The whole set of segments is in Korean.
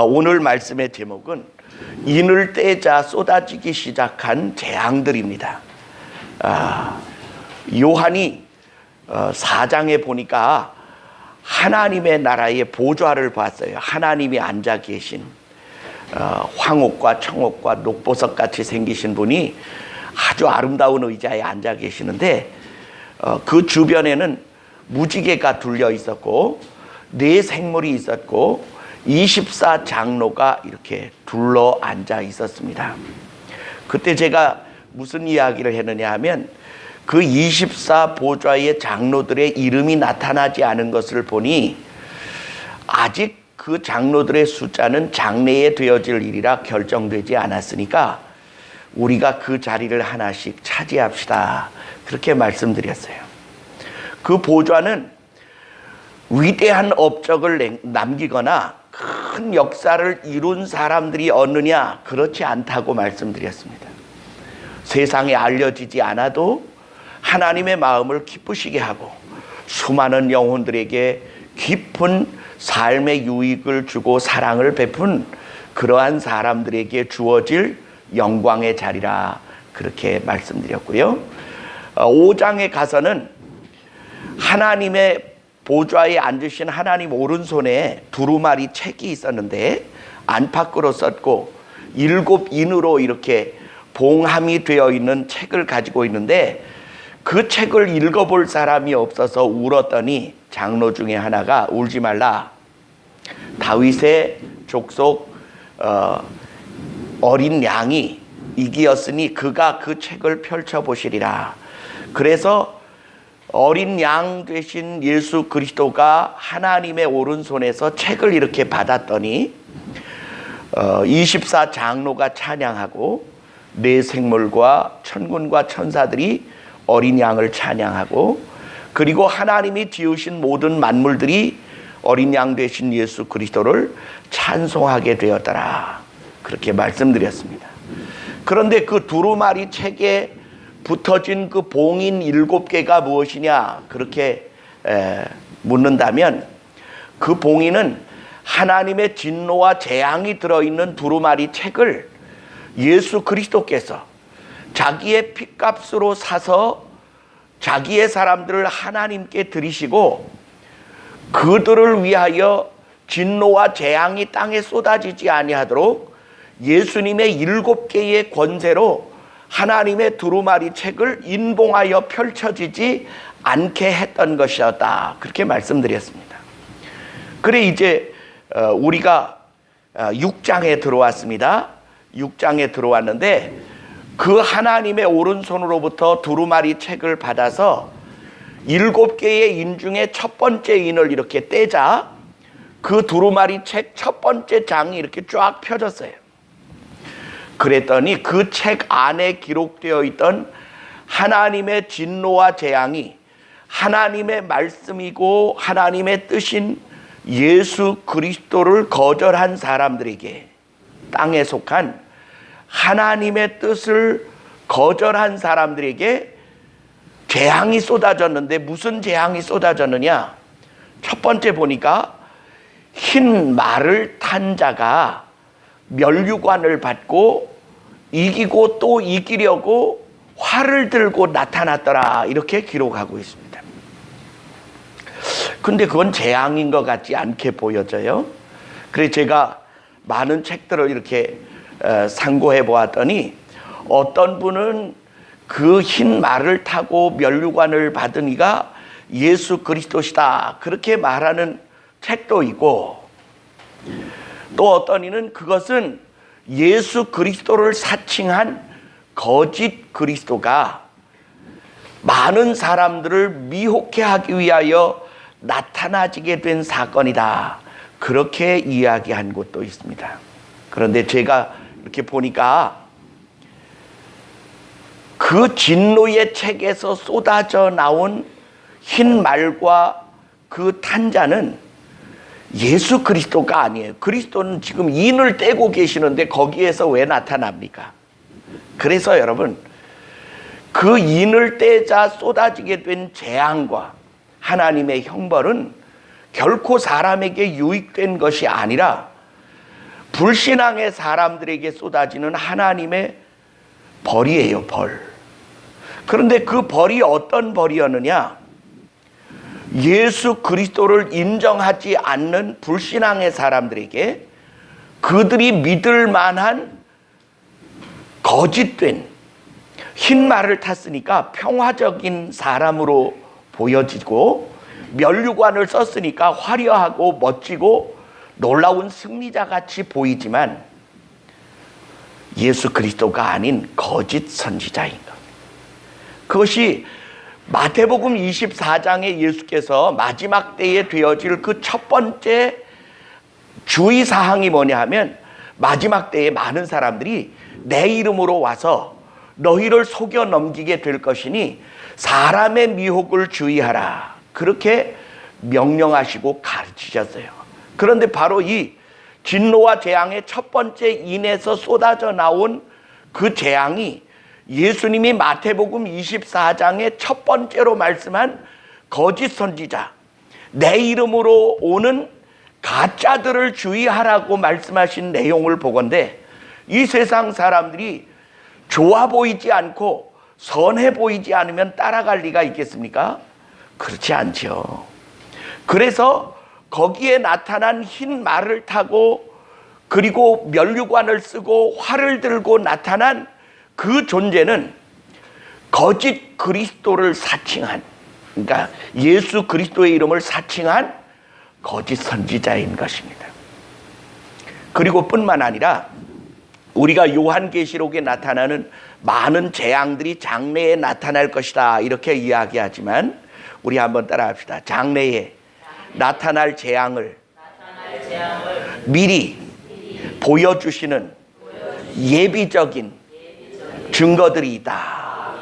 오늘 말씀의 제목은 인을 떼자 쏟아지기 시작한 재앙들입니다. 요한이 4장에 보니까 하나님의 나라의 보좌를 봤어요. 하나님이 앉아 계신 황옥과 청옥과 녹보석 같이 생기신 분이 아주 아름다운 의자에 앉아 계시는데 그 주변에는 무지개가 둘려 있었고 네 생물이 있었고 24 장로가 이렇게 둘러 앉아 있었습니다. 그때 제가 무슨 이야기를 했느냐 하면 그 24 보좌의 장로들의 이름이 나타나지 않은 것을 보니 아직 그 장로들의 숫자는 장래에 되어질 일이라 결정되지 않았으니까 우리가 그 자리를 하나씩 차지합시다. 그렇게 말씀드렸어요. 그 보좌는 위대한 업적을 남기거나 큰 역사를 이룬 사람들이 얻느냐, 그렇지 않다고 말씀드렸습니다. 세상에 알려지지 않아도 하나님의 마음을 기쁘시게 하고 수많은 영혼들에게 깊은 삶의 유익을 주고 사랑을 베푼 그러한 사람들에게 주어질 영광의 자리라, 그렇게 말씀드렸고요. 5장에 가서는 하나님의 보좌에 앉으신 하나님 오른손에 두루마리 책이 있었는데 안팎으로 썼고 7인으로 이렇게 봉함이 되어 있는 책을 가지고 있는데 그 책을 읽어볼 사람이 없어서 울었더니 장로 중에 하나가 울지 말라, 다윗의 족속 어린 양이 이기었으니 그가 그 책을 펼쳐보시리라. 그래서 어린 양 되신 예수 그리스도가 하나님의 오른손에서 책을 이렇게 받았더니 24 장로가 찬양하고 네 생물과 천군과 천사들이 어린 양을 찬양하고 그리고 하나님이 지으신 모든 만물들이 어린 양 되신 예수 그리스도를 찬송하게 되었더라, 그렇게 말씀드렸습니다. 그런데 그 두루마리 책에 붙어진 그 봉인 7개가 무엇이냐, 그렇게 묻는다면 그 봉인은 하나님의 진노와 재앙이 들어있는 두루마리 책을 예수 그리스도께서 자기의 핏값으로 사서 자기의 사람들을 하나님께 드리시고 그들을 위하여 진노와 재앙이 땅에 쏟아지지 아니하도록 예수님의 7개의 권세로 하나님의 두루마리 책을 인봉하여 펼쳐지지 않게 했던 것이었다, 그렇게 말씀드렸습니다. 그래 이제 우리가 6장에 들어왔습니다. 6장에 들어왔는데 그 하나님의 오른손으로부터 두루마리 책을 받아서 7개의 인 중에 첫 번째 인을 이렇게 떼자 그 두루마리 책 첫 번째 장이 이렇게 쫙 펴졌어요. 그랬더니 그 책 안에 기록되어 있던 하나님의 진노와 재앙이 하나님의 말씀이고 하나님의 뜻인 예수 그리스도를 거절한 사람들에게, 땅에 속한 하나님의 뜻을 거절한 사람들에게 재앙이 쏟아졌는데 무슨 재앙이 쏟아졌느냐? 첫 번째 보니까 흰 말을 탄 자가 면류관을 받고 이기고 또 이기려고 활을 들고 나타났더라, 이렇게 기록하고 있습니다. 근데 그건 재앙인 것 같지 않게 보여져요. 그래서 제가 많은 책들을 이렇게 상고해 보았더니 어떤 분은 그 흰 말을 타고 면류관을 받은 이가 예수 그리스도시다, 그렇게 말하는 책도 있고, 또 어떤 이는 그것은 예수 그리스도를 사칭한 거짓 그리스도가 많은 사람들을 미혹해 하기 위하여 나타나지게 된 사건이다, 그렇게 이야기한 곳도 있습니다. 그런데 제가 이렇게 보니까 그 진노의 책에서 쏟아져 나온 흰 말과 그 탄자는 예수 그리스도가 아니에요. 그리스도는 지금 인을 떼고 계시는데 거기에서 왜 나타납니까? 그래서 여러분, 그 인을 떼자 쏟아지게 된 재앙과 하나님의 형벌은 결코 사람에게 유익된 것이 아니라 불신앙의 사람들에게 쏟아지는 하나님의 벌이에요, 벌. 그런데 그 벌이 어떤 벌이었느냐? 예수 그리스도를 인정하지 않는 불신앙의 사람들에게 그들이 믿을 만한 거짓된 흰 말을 탔으니까 평화적인 사람으로 보여지고, 면류관을 썼으니까 화려하고 멋지고 놀라운 승리자 같이 보이지만 예수 그리스도가 아닌 거짓 선지자인 것. 그것이 마태복음 24장에 예수께서 마지막 때에 되어질 그 첫 번째 주의사항이 뭐냐 하면, 마지막 때에 많은 사람들이 내 이름으로 와서 너희를 속여 넘기게 될 것이니 사람의 미혹을 주의하라, 그렇게 명령하시고 가르치셨어요. 그런데 바로 이 진노와 재앙의 첫 번째 인에서 쏟아져 나온 그 재앙이 예수님이 마태복음 24장의 첫 번째로 말씀한 거짓 선지자, 내 이름으로 오는 가짜들을 주의하라고 말씀하신 내용을 보건대, 이 세상 사람들이 좋아 보이지 않고 선해 보이지 않으면 따라갈 리가 있겠습니까? 그렇지 않죠. 그래서 거기에 나타난 흰 말을 타고 그리고 면류관을 쓰고 활을 들고 나타난 그 존재는 거짓 그리스도를 사칭한, 그러니까 예수 그리스도의 이름을 사칭한 거짓 선지자인 것입니다. 그리고 뿐만 아니라 우리가 요한계시록에 나타나는 많은 재앙들이 장래에 나타날 것이다 이렇게 이야기하지만, 우리 한번 따라합시다. 장래에 나타날 재앙을 미리 보여주시는 예비적인 증거들이 있다.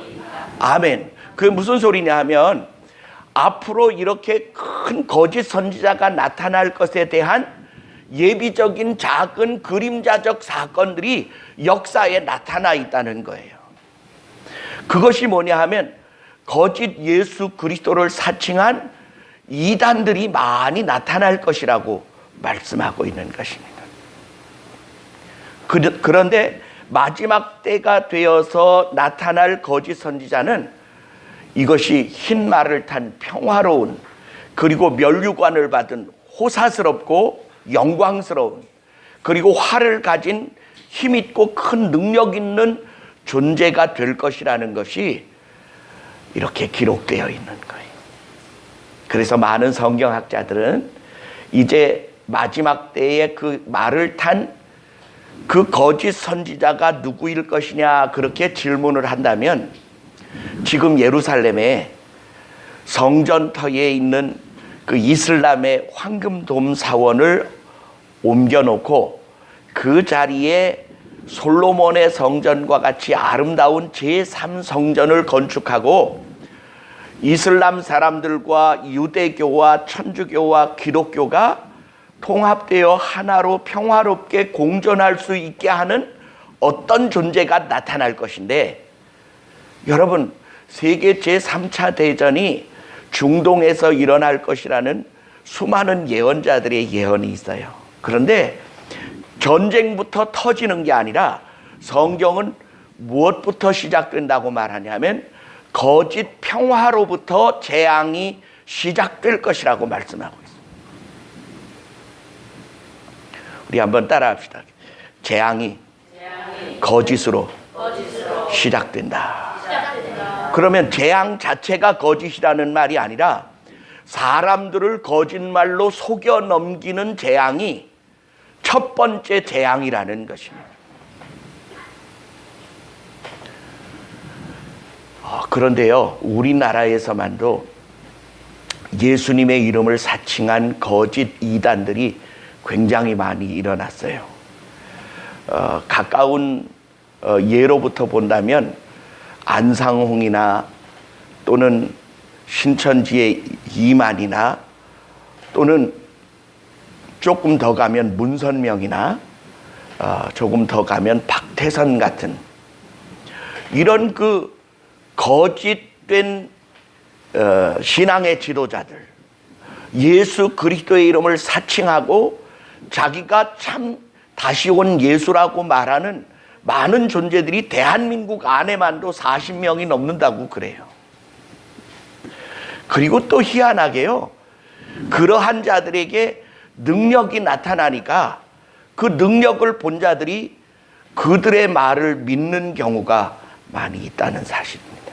아멘. 그게 무슨 소리냐 하면, 앞으로 이렇게 큰 거짓 선지자가 나타날 것에 대한 예비적인 작은 그림자적 사건들이 역사에 나타나 있다는 거예요. 그것이 뭐냐 하면, 거짓 예수 그리스도를 사칭한 이단들이 많이 나타날 것이라고 말씀하고 있는 것입니다. 그런데 마지막 때가 되어서 나타날 거짓 선지자는 이것이 흰 말을 탄 평화로운, 그리고 면류관을 받은 호사스럽고 영광스러운, 그리고 활을 가진 힘있고 큰 능력 있는 존재가 될 것이라는 것이 이렇게 기록되어 있는 거예요. 그래서 많은 성경학자들은 이제 마지막 때에 그 말을 탄 그 거짓 선지자가 누구일 것이냐 그렇게 질문을 한다면, 지금 예루살렘에 성전터에 있는 그 이슬람의 황금돔 사원을 옮겨놓고 그 자리에 솔로몬의 성전과 같이 아름다운 제3성전을 건축하고 이슬람 사람들과 유대교와 천주교와 기독교가 통합되어 하나로 평화롭게 공존할 수 있게 하는 어떤 존재가 나타날 것인데, 여러분, 세계 제3차 대전이 중동에서 일어날 것이라는 수많은 예언자들의 예언이 있어요. 그런데 전쟁부터 터지는 게 아니라 성경은 무엇부터 시작된다고 말하냐면, 거짓 평화로부터 재앙이 시작될 것이라고 말씀하고 있습니다. 우리 한번 따라합시다. 재앙이 거짓으로 시작된다. 그러면 재앙 자체가 거짓이라는 말이 아니라 사람들을 거짓말로 속여 넘기는 재앙이 첫 번째 재앙이라는 것입니다. 그런데요, 우리나라에서만도 예수님의 이름을 사칭한 거짓 이단들이 굉장히 많이 일어났어요. 가까운 예로부터 본다면 안상홍이나 또는 신천지의 이만이나 또는 조금 더 가면 문선명이나 조금 더 가면 박태선 같은 이런 그 거짓된 신앙의 지도자들, 예수 그리스도의 이름을 사칭하고 자기가 참 다시 온 예수라고 말하는 많은 존재들이 대한민국 안에만도 40명이 넘는다고 그래요. 그리고 또 희한하게요, 그러한 자들에게 능력이 나타나니까 그 능력을 본 자들이 그들의 말을 믿는 경우가 많이 있다는 사실입니다.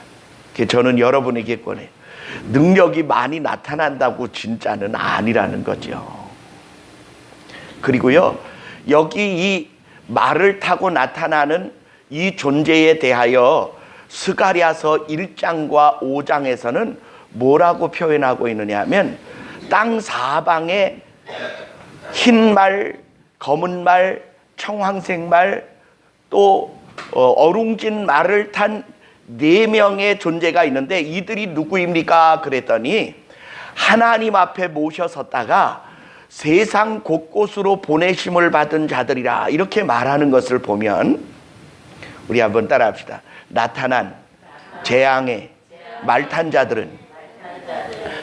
저는 여러분에게 권해요. 능력이 많이 나타난다고 진짜는 아니라는 거죠. 그리고요, 여기 이 말을 타고 나타나는 이 존재에 대하여 스가랴서 1장과 5장에서는 뭐라고 표현하고 있느냐 하면, 땅 사방에 흰 말, 검은 말, 청황색 말, 또 어룽진 말을 탄 4명의 존재가 있는데 이들이 누구입니까? 그랬더니 하나님 앞에 모셔섰다가 세상 곳곳으로 보내심을 받은 자들이라, 이렇게 말하는 것을 보면, 우리 한번 따라합시다. 나타난 재앙의 말탄 자들은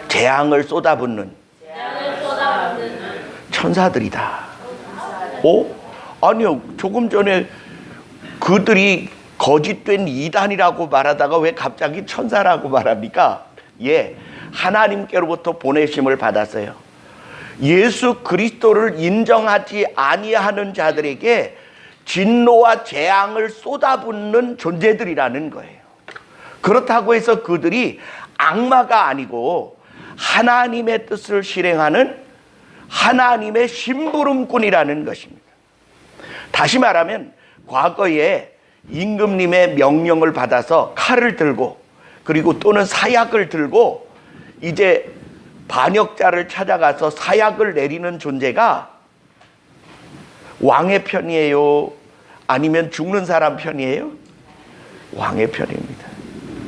재앙을 쏟아붓는 천사들이다. 아니요, 조금 전에 그들이 거짓된 이단이라고 말하다가 왜 갑자기 천사라고 말합니까? 예, 하나님께로부터 보내심을 받았어요. 예수 그리스도를 인정하지 아니하는 자들에게 진노와 재앙을 쏟아붓는 존재들이라는 거예요. 그렇다고 해서 그들이 악마가 아니고 하나님의 뜻을 실행하는 하나님의 심부름꾼이라는 것입니다. 다시 말하면 과거에 임금님의 명령을 받아서 칼을 들고, 그리고 또는 사약을 들고 이제 반역자를 찾아가서 사약을 내리는 존재가 왕의 편이에요? 아니면 죽는 사람 편이에요? 왕의 편입니다.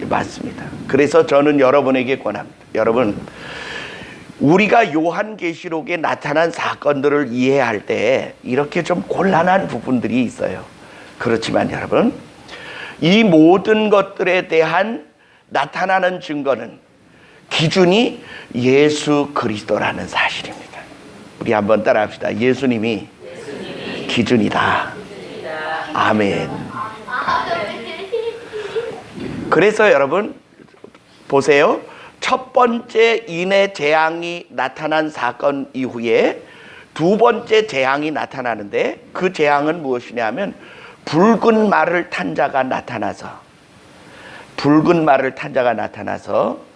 맞습니다. 그래서 저는 여러분에게 권합니다. 여러분, 우리가 요한계시록에 나타난 사건들을 이해할 때 이렇게 좀 곤란한 부분들이 있어요. 그렇지만 여러분, 이 모든 것들에 대한 나타나는 증거는, 기준이 예수 그리스도라는 사실입니다. 우리 한번 따라합시다. 예수님이 기준이다. 아멘. 그래서 여러분 보세요. 첫 번째 인의 재앙이 나타난 사건 이후에 두 번째 재앙이 나타나는데, 그 재앙은 무엇이냐 하면 붉은 말을 탄 자가 나타나서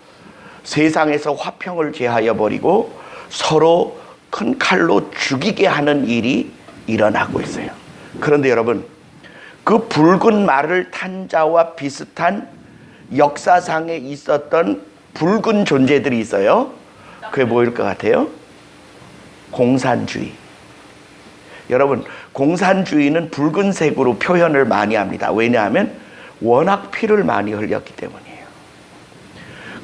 세상에서 화평을 제하여 버리고 서로 큰 칼로 죽이게 하는 일이 일어나고 있어요. 그런데 여러분, 그 붉은 말을 탄 자와 비슷한 역사상에 있었던 붉은 존재들이 있어요. 그게 뭐일 것 같아요? 공산주의. 여러분, 공산주의는 붉은색으로 표현을 많이 합니다. 왜냐하면 워낙 피를 많이 흘렸기 때문이에요.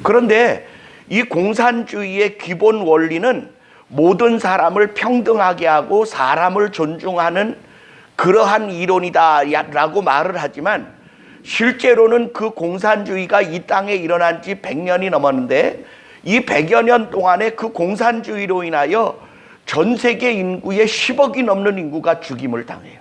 그런데 이 공산주의의 기본 원리는 모든 사람을 평등하게 하고 사람을 존중하는 그러한 이론이다라고 말을 하지만, 실제로는 그 공산주의가 이 땅에 일어난 지 100년이 넘었는데, 이 100여 년 동안에 그 공산주의로 인하여 전 세계 인구의 10억이 넘는 인구가 죽임을 당해요.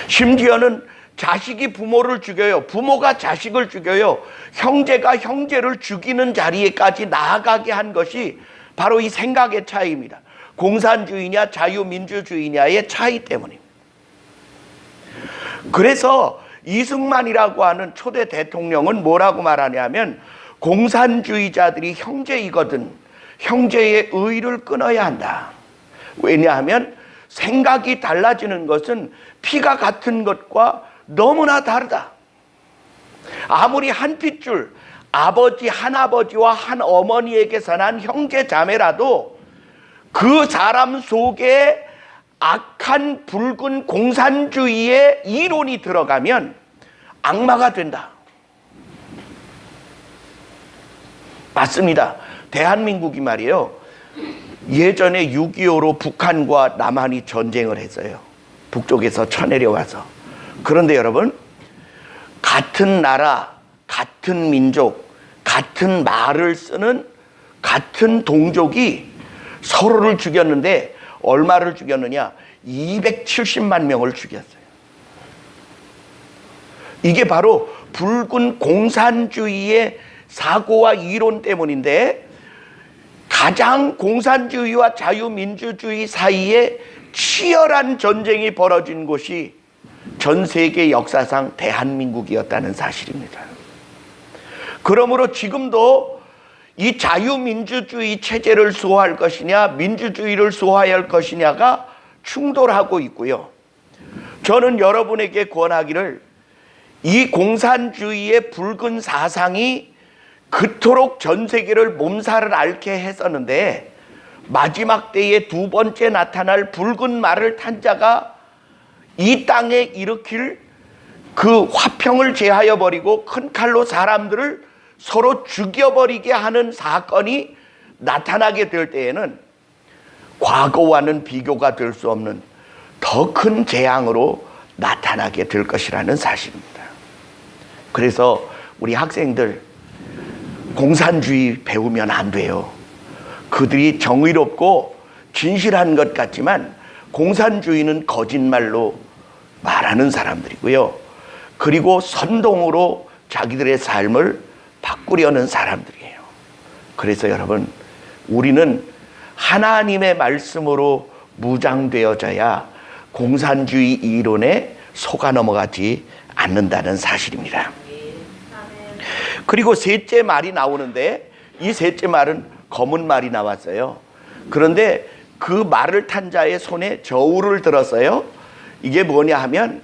심지어는 자식이 부모를 죽여요. 부모가 자식을 죽여요. 형제가 형제를 죽이는 자리에까지 나아가게 한 것이 바로 이 생각의 차이입니다. 공산주의냐 자유민주주의냐의 차이 때문입니다. 그래서 이승만이라고 하는 초대 대통령은 뭐라고 말하냐면, 공산주의자들이 형제이거든 형제의 의를 끊어야 한다. 왜냐하면 생각이 달라지는 것은 피가 같은 것과 너무나 다르다. 아무리 한 핏줄, 아버지 한 아버지와 한 어머니에게서 난 형제 자매라도 그 사람 속에 악한 붉은 공산주의의 이론이 들어가면 악마가 된다. 맞습니다. 대한민국이 말이에요, 예전에 6.25로 북한과 남한이 전쟁을 했어요. 북쪽에서 쳐내려와서. 그런데 여러분, 같은 나라, 같은 민족, 같은 말을 쓰는 같은 동족이 서로를 죽였는데 얼마를 죽였느냐? 270만 명을 죽였어요. 이게 바로 붉은 공산주의의 사고와 이론 때문인데, 가장 공산주의와 자유민주주의 사이에 치열한 전쟁이 벌어진 곳이 전 세계 역사상 대한민국이었다는 사실입니다. 그러므로 지금도 이 자유민주주의 체제를 수호할 것이냐, 민주주의를 수호할 것이냐가 충돌하고 있고요. 저는 여러분에게 권하기를, 이 공산주의의 붉은 사상이 그토록 전 세계를 몸살을 앓게 했었는데, 마지막 때에 두 번째 나타날 붉은 말을 탄 자가 이 땅에 일으킬 그 화평을 제하여 버리고 큰 칼로 사람들을 서로 죽여버리게 하는 사건이 나타나게 될 때에는 과거와는 비교가 될 수 없는 더 큰 재앙으로 나타나게 될 것이라는 사실입니다. 그래서 우리 학생들, 공산주의 배우면 안 돼요. 그들이 정의롭고 진실한 것 같지만 공산주의는 거짓말로 말하는 사람들이고요. 그리고 선동으로 자기들의 삶을 바꾸려는 사람들이에요. 그래서 여러분, 우리는 하나님의 말씀으로 무장되어져야 공산주의 이론에 속아 넘어가지 않는다는 사실입니다. 그리고 셋째 말이 나오는데, 이 셋째 말은 검은 말이 나왔어요. 그런데 그 말을 탄 자의 손에 저울을 들었어요. 이게 뭐냐 하면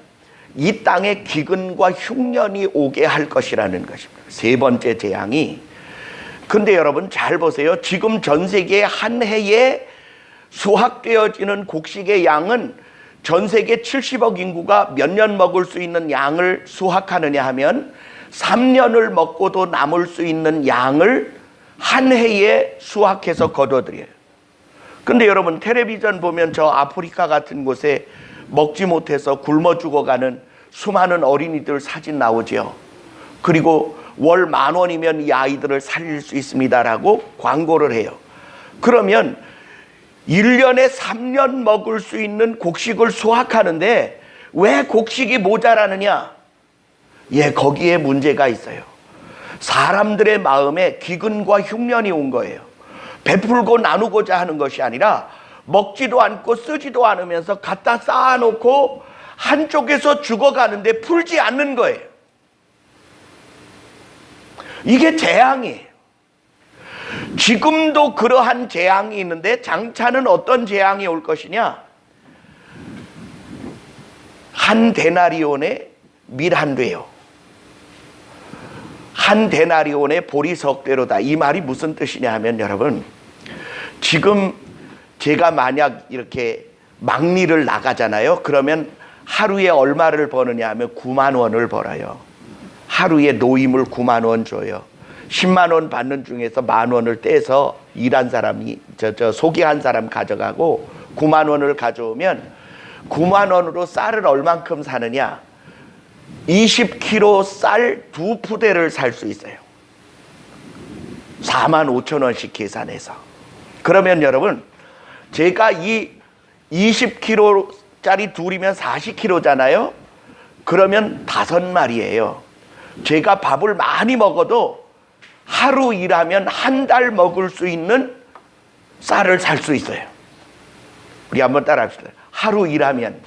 이 땅에 기근과 흉년이 오게 할 것이라는 것입니다. 세 번째 재앙이. 근데 여러분 잘 보세요. 지금 전 세계 한 해에 수확되어지는 곡식의 양은 전 세계 70억 인구가 몇 년 먹을 수 있는 양을 수확하느냐 하면 3년을 먹고도 남을 수 있는 양을 한 해에 수확해서 거둬들여요. 근데 여러분 텔레비전 보면 저 아프리카 같은 곳에 먹지 못해서 굶어 죽어가는 수많은 어린이들 사진 나오죠. 그리고 월 10,000원이면 이 아이들을 살릴 수 있습니다라고 광고를 해요. 그러면 1년에 3년 먹을 수 있는 곡식을 수확하는데 왜 곡식이 모자라느냐? 예, 거기에 문제가 있어요. 사람들의 마음에 기근과 흉년이 온 거예요. 베풀고 나누고자 하는 것이 아니라 먹지도 않고 쓰지도 않으면서 갖다 쌓아놓고 한쪽에서 죽어가는데 풀지 않는 거예요. 이게 재앙이에요. 지금도 그러한 재앙이 있는데 장차는 어떤 재앙이 올 것이냐? 한 데나리온에 밀 한 되요, 한 데나리온에 보리 석 되로다. 이 말이 무슨 뜻이냐 하면, 여러분 지금 제가 만약 이렇게 막리를 나가잖아요. 그러면 하루에 얼마를 버느냐 하면 9만 원을 벌어요. 하루에 노임을 9만 원 줘요. 10만 원 받는 중에서 10,000원을 떼서 일한 사람이 소개한 사람 가져가고 9만 원을 가져오면 9만 원으로 쌀을 얼만큼 사느냐? 20kg 쌀 2푸대를 살 수 있어요. 45,000원씩 계산해서. 그러면 여러분, 제가 이 20kg짜리 둘이면 40kg잖아요. 그러면 5마리예요. 제가 밥을 많이 먹어도 하루 일하면 한 달 먹을 수 있는 쌀을 살 수 있어요. 우리 한번 따라 합시다. 하루 일하면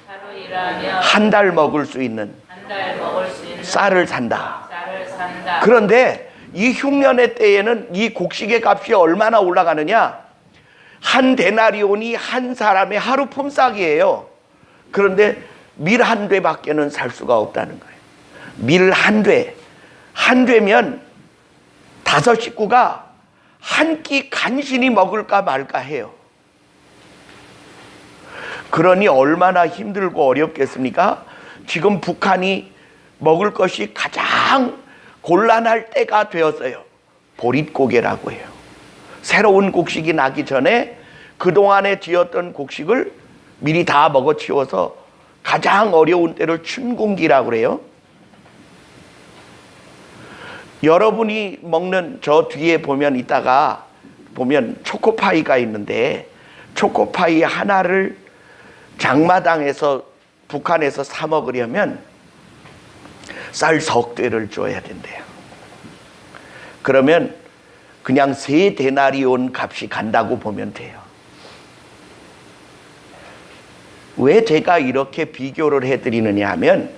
한 달 먹을 수 있는 쌀을 산다. 그런데 이 흉년의 때에는 이 곡식의 값이 얼마나 올라가느냐? 한 데나리온이 한 사람의 하루 품삯이에요. 그런데 밀 한 되밖에는 살 수가 없다는 거예요. 밀 한 되. 한 되면 5 식구가 한 끼 간신히 먹을까 말까 해요. 그러니 얼마나 힘들고 어렵겠습니까? 지금 북한이 먹을 것이 가장 곤란할 때가 되었어요. 보릿고개라고 해요. 새로운 곡식이 나기 전에 그동안에 지었던 곡식을 미리 다 먹어치워서 가장 어려운 때를 춘궁기라고 그래요. 여러분이 먹는 저 뒤에 보면 이따가 보면 초코파이가 있는데, 초코파이 하나를 장마당에서 북한에서 사 먹으려면 쌀 석 대를 줘야 된대요. 그러면 그냥 3데나리온 값이 간다고 보면 돼요. 왜 제가 이렇게 비교를 해드리느냐 하면,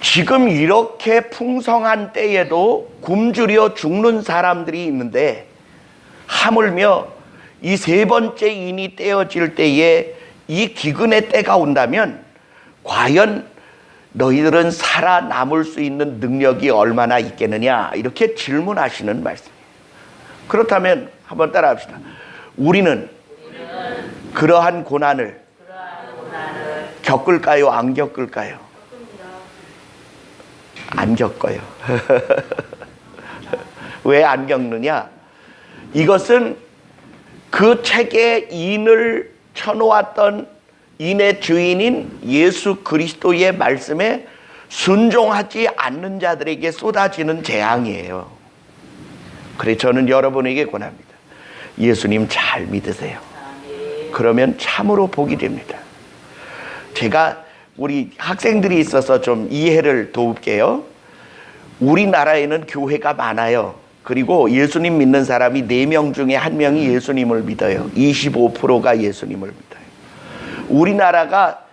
지금 이렇게 풍성한 때에도 굶주려 죽는 사람들이 있는데, 하물며 이 3번째 인이 떼어질 때에 이 기근의 때가 온다면 과연 너희들은 살아남을 수 있는 능력이 얼마나 있겠느냐, 이렇게 질문하시는 말씀이에요. 그렇다면 한번 따라합시다. 우리는 그러한 고난을 겪을까요? 안 겪을까요? 안 겪어요. 왜 안 겪느냐? 이것은 그 책에 인을 쳐놓았던 인의 주인인 예수 그리스도의 말씀에 순종하지 않는 자들에게 쏟아지는 재앙이에요. 그래서 저는 여러분에게 권합니다. 예수님 잘 믿으세요. 그러면 참으로 복이 됩니다. 제가 우리 학생들이 있어서 좀 이해를 도울게요. 우리나라에는 교회가 많아요. 그리고 예수님 믿는 사람이 4명 중에 1명이 예수님을 믿어요. 25%가 예수님을 믿어요. 우리나라가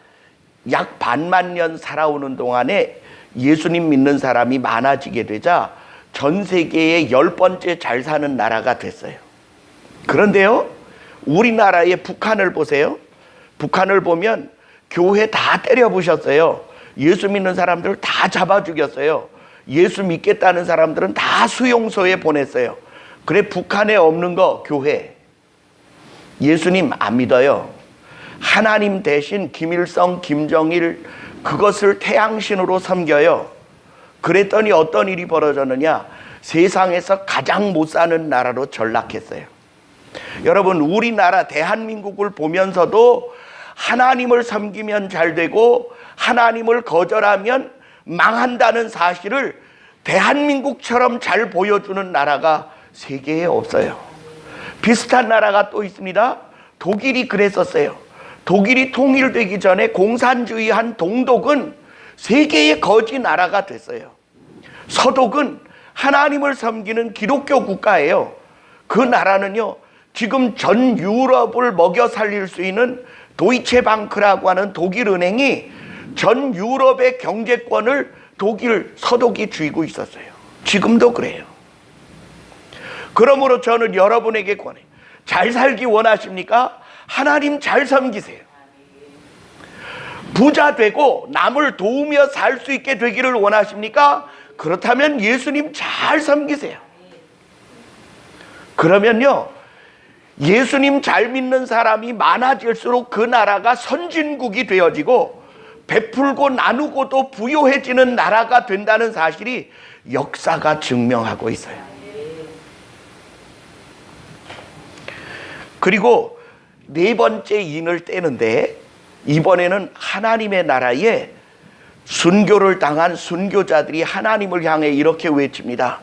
약 반만 년 살아오는 동안에 예수님 믿는 사람이 많아지게 되자 전 세계의 10번째 잘 사는 나라가 됐어요. 그런데요, 우리나라의 북한을 보세요. 북한을 보면 교회 다 때려 부셨어요. 예수 믿는 사람들 다 잡아 죽였어요. 예수 믿겠다는 사람들은 다 수용소에 보냈어요. 그래, 북한에 없는 거 교회. 예수님 안 믿어요. 하나님 대신 김일성, 김정일 그것을 태양신으로 섬겨요. 그랬더니 어떤 일이 벌어졌느냐? 세상에서 가장 못 사는 나라로 전락했어요. 여러분, 우리나라 대한민국을 보면서도 하나님을 섬기면 잘 되고 하나님을 거절하면 망한다는 사실을 대한민국처럼 잘 보여주는 나라가 세계에 없어요. 비슷한 나라가 또 있습니다. 독일이 그랬었어요. 독일이 통일되기 전에 공산주의한 동독은 세계의 거지 나라가 됐어요. 서독은 하나님을 섬기는 기독교 국가예요. 그 나라는요, 지금 전 유럽을 먹여 살릴 수 있는 도이체방크라고 하는 독일 은행이 전 유럽의 경제권을 독일 서독이 쥐고 있었어요. 지금도 그래요. 그러므로 저는 여러분에게 권해요. 잘 살기 원하십니까? 하나님 잘 섬기세요. 부자 되고 남을 도우며 살 수 있게 되기를 원하십니까? 그렇다면 예수님 잘 섬기세요. 그러면요, 예수님 잘 믿는 사람이 많아질수록 그 나라가 선진국이 되어지고 베풀고 나누고도 부유해지는 나라가 된다는 사실이 역사가 증명하고 있어요. 그리고 4번째 인을 떼는데, 이번에는 하나님의 나라에 순교를 당한 순교자들이 하나님을 향해 이렇게 외칩니다.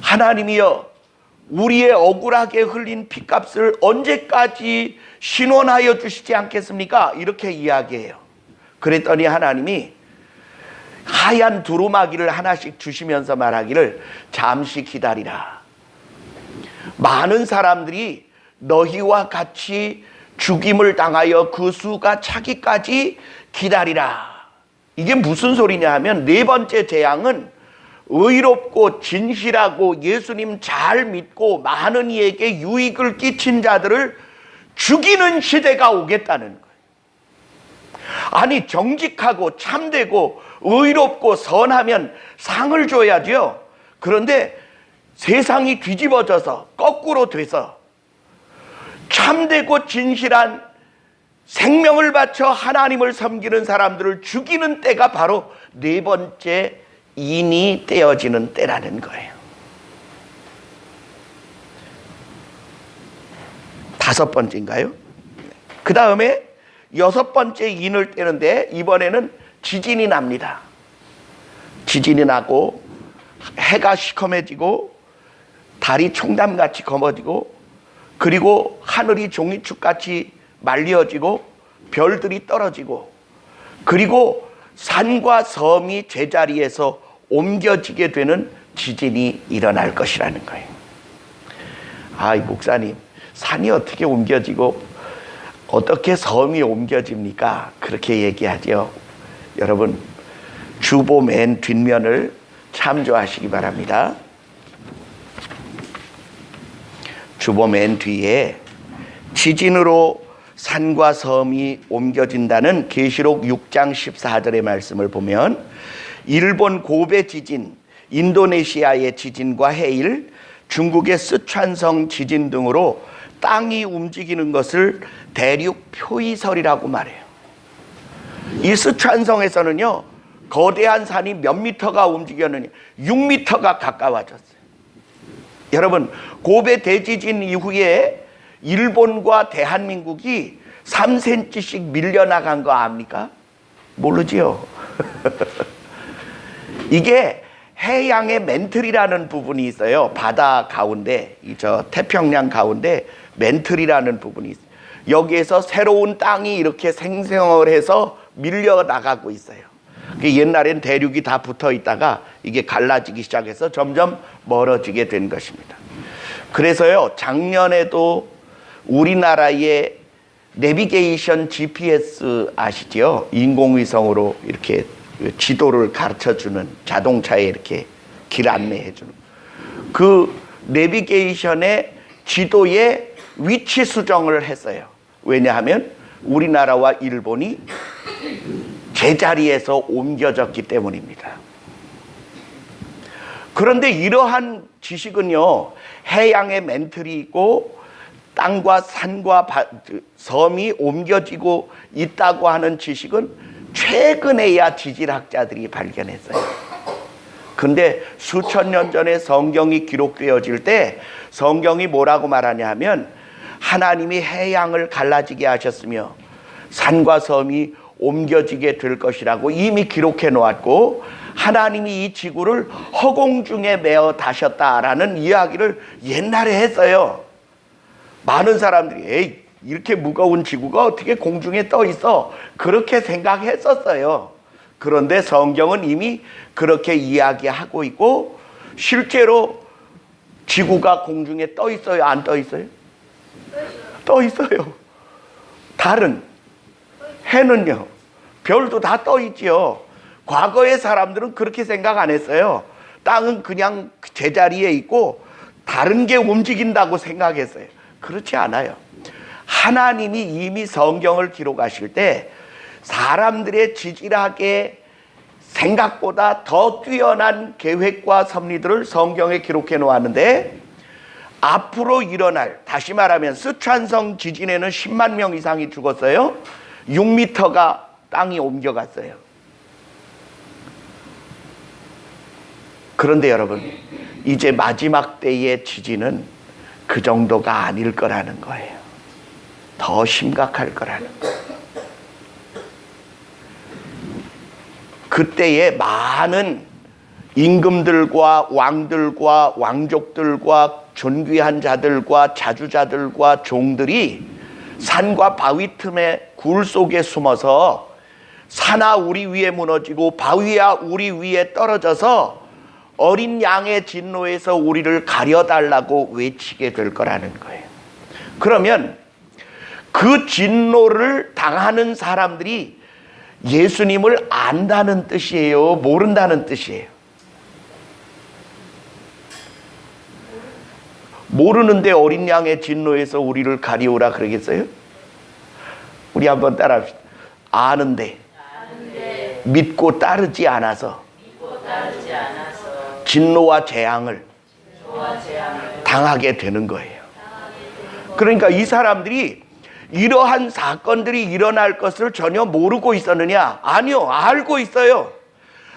하나님이여, 우리의 억울하게 흘린 피값을 언제까지 신원하여 주시지 않겠습니까? 이렇게 이야기해요. 그랬더니 하나님이 하얀 두루마기를 하나씩 주시면서 말하기를, 잠시 기다리라. 많은 사람들이 너희와 같이 죽임을 당하여 그 수가 차기까지 기다리라. 이게 무슨 소리냐 하면, 4번째 재앙은 의롭고 진실하고 예수님 잘 믿고 많은 이에게 유익을 끼친 자들을 죽이는 시대가 오겠다는 거예요. 아니, 정직하고 참되고 의롭고 선하면 상을 줘야죠. 그런데 세상이 뒤집어져서 거꾸로 돼서 참되고 진실한 생명을 바쳐 하나님을 섬기는 사람들을 죽이는 때가 바로 4번째 인이 떼어지는 때라는 거예요. 5번째인가요? 그 다음에 6번째 인을 떼는데, 이번에는 지진이 납니다. 지진이 나고 해가 시커매지고 달이 총담같이 검어지고 그리고 하늘이 종이축같이 말려지고 별들이 떨어지고, 그리고 산과 섬이 제자리에서 옮겨지게 되는 지진이 일어날 것이라는 거예요. 이 목사님, 산이 어떻게 옮겨지고 어떻게 섬이 옮겨집니까? 그렇게 얘기하죠. 여러분, 주보 맨 뒷면을 참조하시기 바랍니다. 주보 맨 뒤에 지진으로 산과 섬이 옮겨진다는 계시록 6장 14절의 말씀을 보면, 일본 고베 지진, 인도네시아의 지진과 해일, 중국의 쓰촨성 지진 등으로 땅이 움직이는 것을 대륙 표이설이라고 말해요. 이 쓰촨성에서는요, 거대한 산이 몇 미터가 움직였느냐, 6미터가 가까워졌어요. 여러분, 고베 대지진 이후에 일본과 대한민국이 3cm씩 밀려나간 거 압니까? 모르지요. 이게 해양의 멘틀이라는 부분이 있어요. 바다 가운데, 태평양 가운데 멘틀이라는 부분이 있어요. 여기에서 새로운 땅이 이렇게 생성을 해서 밀려나가고 있어요. 옛날엔 대륙이 다 붙어 있다가 이게 갈라지기 시작해서 점점 멀어지게 된 것입니다. 그래서요, 작년에도 우리나라의 내비게이션 GPS 아시죠? 인공위성으로 이렇게 지도를 가르쳐주는, 자동차에 이렇게 길 안내해주는 그 내비게이션의 지도에 위치 수정을 했어요. 왜냐하면 우리나라와 일본이 제자리에서 옮겨졌기 때문입니다. 그런데 이러한 지식은요, 해양의 멘틀이 있고 땅과 산과 섬이 옮겨지고 있다고 하는 지식은 최근에야 지질학자들이 발견했어요. 근데 수천 년 전에 성경이 기록되어질 때 성경이 뭐라고 말하냐 하면, 하나님이 해양을 갈라지게 하셨으며 산과 섬이 옮겨지게 될 것이라고 이미 기록해 놓았고, 하나님이 이 지구를 허공 중에 메어 다셨다라는 이야기를 옛날에 했어요. 많은 사람들이 에이, 이렇게 무거운 지구가 어떻게 공중에 떠 있어? 그렇게 생각했었어요. 그런데 성경은 이미 그렇게 이야기하고 있고, 실제로 지구가 공중에 떠 있어요? 안 떠 있어요? 떠 있어요. 달은, 해는요, 별도 다 떠 있지요. 과거의 사람들은 그렇게 생각 안 했어요. 땅은 그냥 제자리에 있고 다른 게 움직인다고 생각했어요. 그렇지 않아요. 하나님이 이미 성경을 기록하실 때 사람들의 지질학의 생각보다 더 뛰어난 계획과 섭리들을 성경에 기록해 놓았는데, 앞으로 일어날, 다시 말하면 쓰촨성 지진에는 10만 명 이상이 죽었어요. 6m가 땅이 옮겨갔어요. 그런데 여러분, 이제 마지막 때의 지진은 그 정도가 아닐 거라는 거예요. 더 심각할 거라는 거예요. 그때에 많은 임금들과 왕들과 왕족들과 존귀한 자들과 자주자들과 종들이 산과 바위 틈에 굴 속에 숨어서, 산아 우리 위에 무너지고 바위야 우리 위에 떨어져서 어린 양의 진노에서 우리를 가려달라고 외치게 될 거라는 거예요. 그러면 그 진노를 당하는 사람들이 예수님을 안다는 뜻이에요? 모른다는 뜻이에요? 모르는데 어린 양의 진노에서 우리를 가리우라 그러겠어요? 우리 한번 따라합시다. 아는데 믿고 따르지 않아서 진노와 재앙을 당하게 되는 거예요. 그러니까 이 사람들이 이러한 사건들이 일어날 것을 전혀 모르고 있었느냐? 아니요, 알고 있어요.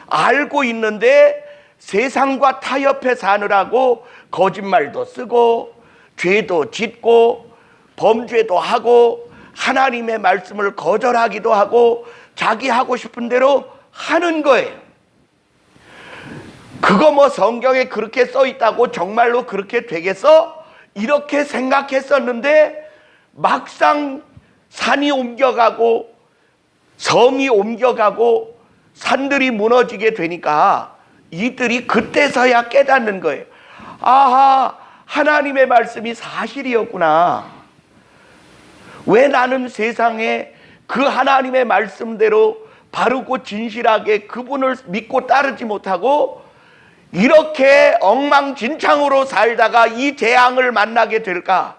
알고 있는데 세상과 타협해 사느라고 거짓말도 쓰고 죄도 짓고 범죄도 하고 하나님의 말씀을 거절하기도 하고 자기 하고 싶은 대로 하는 거예요. 그거 뭐 성경에 그렇게 써 있다고 정말로 그렇게 되겠어? 이렇게 생각했었는데 막상 산이 옮겨가고 섬이 옮겨가고 산들이 무너지게 되니까 이들이 그때서야 깨닫는 거예요. 아하, 하나님의 말씀이 사실이었구나. 왜 나는 세상에 그 하나님의 말씀대로 바르고 진실하게 그분을 믿고 따르지 못하고 이렇게 엉망진창으로 살다가 이 재앙을 만나게 될까?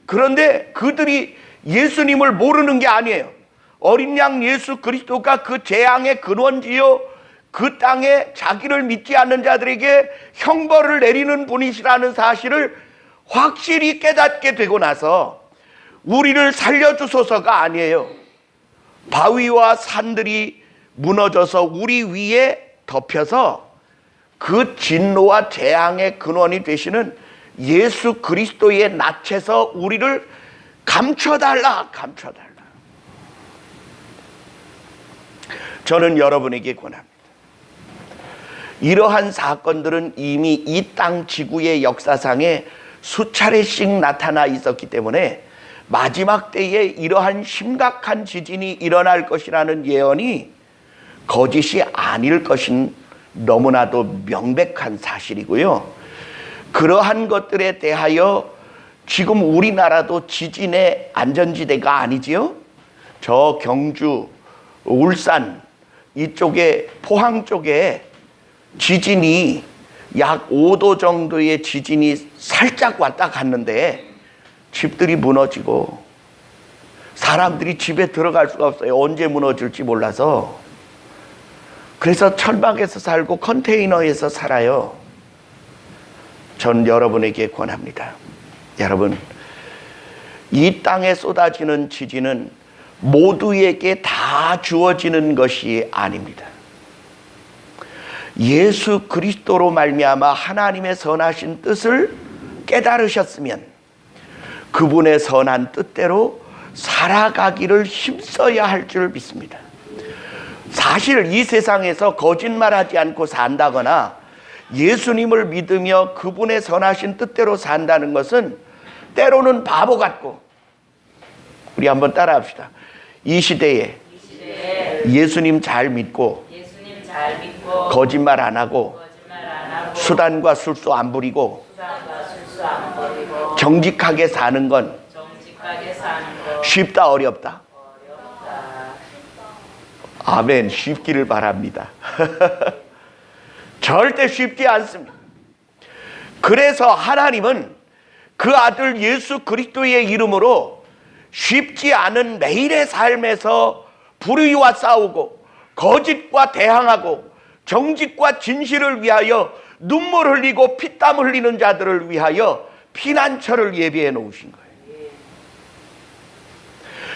그런데 그들이 예수님을 모르는 게 아니에요. 어린 양 예수 그리스도가 그 재앙의 근원지요, 그 땅에 자기를 믿지 않는 자들에게 형벌을 내리는 분이시라는 사실을 확실히 깨닫게 되고 나서 우리를 살려주소서가 아니에요. 바위와 산들이 무너져서 우리 위에 덮여서 그 진노와 재앙의 근원이 되시는 예수 그리스도의 낯에서 우리를 감춰달라. 저는 여러분에게 권합니다. 이러한 사건들은 이미 이 땅 지구의 역사상에 수차례씩 나타나 있었기 때문에 마지막 때에 이러한 심각한 지진이 일어날 것이라는 예언이 거짓이 아닐 것인 너무나도 명백한 사실이고요. 그러한 것들에 대하여 지금 우리나라도 지진의 안전지대가 아니지요. 저 경주, 울산 이쪽에 포항 쪽에 지진이 약 5도 정도의 지진이 살짝 왔다 갔는데 집들이 무너지고 사람들이 집에 들어갈 수가 없어요. 언제 무너질지 몰라서. 그래서 철막에서 살고 컨테이너에서 살아요. 전 여러분에게 권합니다. 여러분, 이 땅에 쏟아지는 지진은 모두에게 다 주어지는 것이 아닙니다. 예수 그리스도로 말미암아 하나님의 선하신 뜻을 깨달으셨으면 그분의 선한 뜻대로 살아가기를 힘써야 할 줄 믿습니다. 사실 이 세상에서 거짓말하지 않고 산다거나 예수님을 믿으며 그분의 선하신 뜻대로 산다는 것은 때로는 바보 같고, 우리 한번 따라합시다. 이 시대에 예수님 잘 믿고 거짓말 안 하고 수단과 술수 안 부리고 정직하게 사는 건 쉽다 어렵다? 아멘. 쉽기를 바랍니다. 절대 쉽지 않습니다. 그래서 하나님은 그 아들 예수 그리스도의 이름으로 쉽지 않은 매일의 삶에서 불의와 싸우고 거짓과 대항하고 정직과 진실을 위하여 눈물 흘리고 피땀 흘리는 자들을 위하여 피난처를 예비해 놓으신 거예요.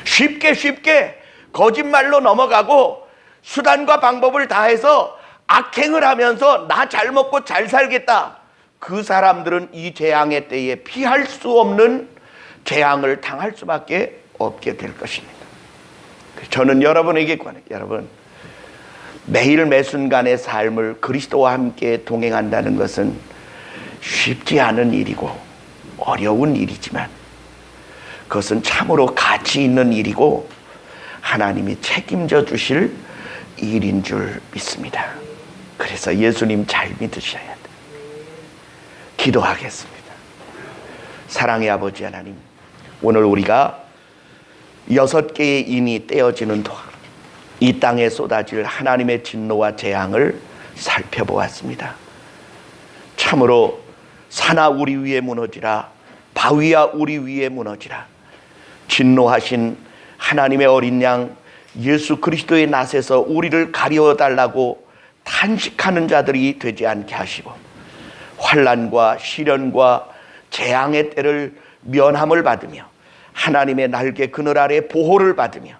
쉽게 거짓말로 넘어가고 수단과 방법을 다해서 악행을 하면서 나 잘 먹고 잘 살겠다. 그 사람들은 이 재앙의 때에 피할 수 없는 재앙을 당할 수밖에 없게 될 것입니다. 저는 여러분에게 권해요. 여러분, 매일 매순간의 삶을 그리스도와 함께 동행한다는 것은 쉽지 않은 일이고 어려운 일이지만 그것은 참으로 가치 있는 일이고 하나님이 책임져 주실 일인 줄 믿습니다. 그래서 예수님 잘 믿으셔야 돼요. 기도하겠습니다. 사랑의 아버지 하나님, 오늘 우리가 6개의 인이 떼어지는 동안 이 땅에 쏟아질 하나님의 진노와 재앙을 살펴보았습니다. 참으로 산아 우리 위에 무너지라, 바위야 우리 위에 무너지라. 진노하신 하나님의 어린 양 예수 그리스도의 낯에서 우리를 가려달라고 탄식하는 자들이 되지 않게 하시고 환난과 시련과 재앙의 때를 면함을 받으며 하나님의 날개 그늘 아래 보호를 받으며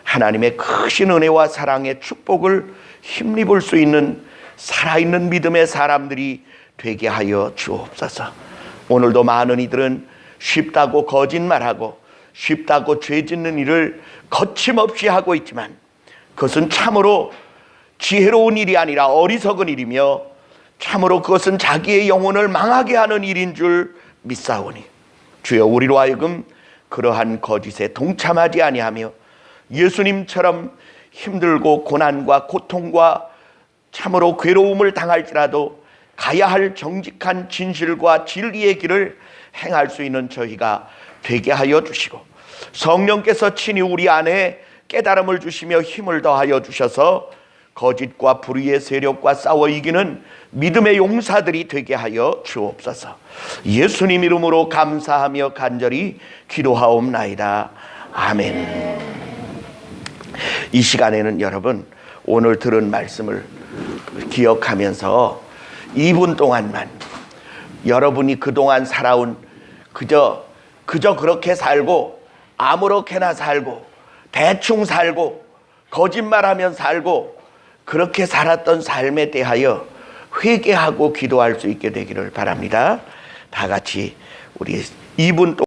하나님의 크신 은혜와 사랑의 축복을 힘입을 수 있는 살아있는 믿음의 사람들이 되게 하여 주옵소서. 오늘도 많은 이들은 쉽다고 거짓말하고 쉽다고 죄 짓는 일을 거침없이 하고 있지만 그것은 참으로 지혜로운 일이 아니라 어리석은 일이며 참으로 그것은 자기의 영혼을 망하게 하는 일인 줄 믿사오니 주여, 우리로 하여금 그러한 거짓에 동참하지 아니하며 예수님처럼 힘들고 고난과 고통과 참으로 괴로움을 당할지라도 가야 할 정직한 진실과 진리의 길을 행할 수 있는 저희가 되게 하여 주시고, 성령께서 친히 우리 안에 깨달음을 주시며 힘을 더하여 주셔서 거짓과 불의의 세력과 싸워 이기는 믿음의 용사들이 되게 하여 주옵소서. 예수님 이름으로 감사하며 간절히 기도하옵나이다. 아멘. 이 시간에는 여러분, 오늘 들은 말씀을 기억하면서 2분 동안만 여러분이 그동안 살아온 그저 그렇게 살고 아무렇게나 살고 대충 살고 거짓말하면 살고 그렇게 살았던 삶에 대하여 회개하고 기도할 수 있게 되기를 바랍니다. 다 같이 우리 2분 동안